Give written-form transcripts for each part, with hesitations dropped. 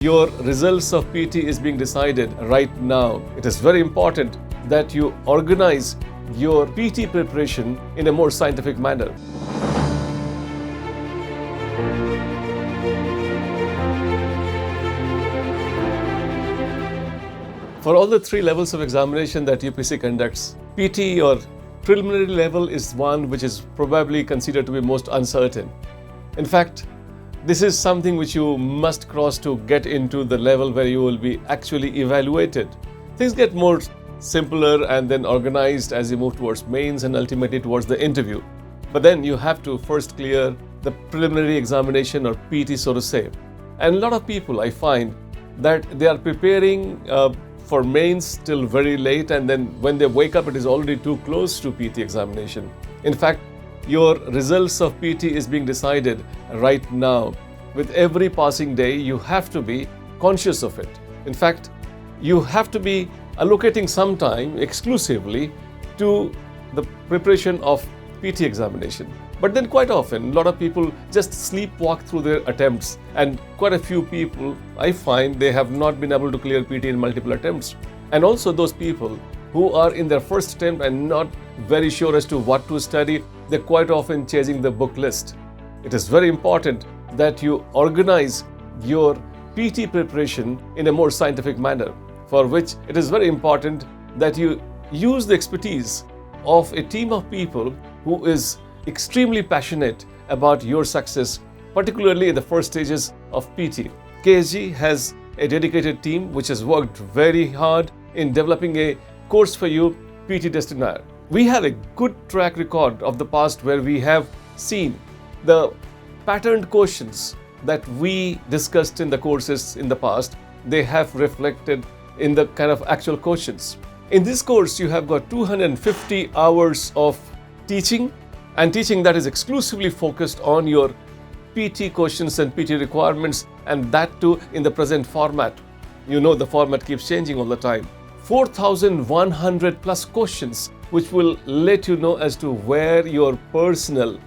Your results of PT is being decided right now. It is very important that you organize your PT preparation in a more scientific manner. For all the three levels of examination that UPSC conducts, PT or preliminary level is one which is probably considered to be most uncertain. In fact, this is something which you must cross to get into the level where you will be actually evaluated. Things get more simpler and then organized as you move towards mains and ultimately towards the interview. But then you have to first clear the preliminary examination or PT, so to say. And a lot of people, I find that they are preparing for mains till very late, and then when they wake up it is already too close to PT examination. In fact, your results of PT is being decided right now. With every passing day, you have to be conscious of it. In fact, you have to be allocating some time exclusively to the preparation of PT examination. But then quite often, a lot of people just sleepwalk through their attempts, and quite a few people, I find, they have not been able to clear PT in multiple attempts. And also those people who are in their first attempt and not very sure as to what to study, they're quite often chasing the book list. It is very important that you organize your PT preparation in a more scientific manner, for which it is very important that you use the expertise of a team of people who is extremely passionate about your success, particularly in the first stages of PT. KSG has a dedicated team which has worked very hard in developing a course for you, PT Destinaire. We have a good track record of the past where we have seen the patterned questions that we discussed in the courses in the past. They have reflected in the kind of actual questions. In this course, you have got 250 hours of teaching, and teaching that is exclusively focused on your PT questions and PT requirements, and that too in the present format. You know the format keeps changing all the time. 4,100 plus questions which will let you know as to where your personal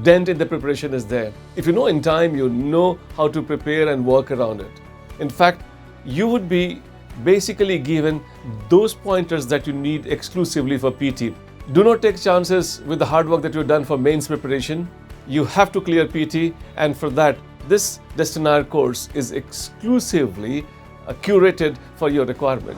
dent in the preparation is there. If you know in time, you know how to prepare and work around it. In fact, you would be basically given those pointers that you need exclusively for PT. Do not take chances with the hard work that you've done for mains preparation. You have to clear PT, and for that, this Destinaire course is exclusively curated for your requirement.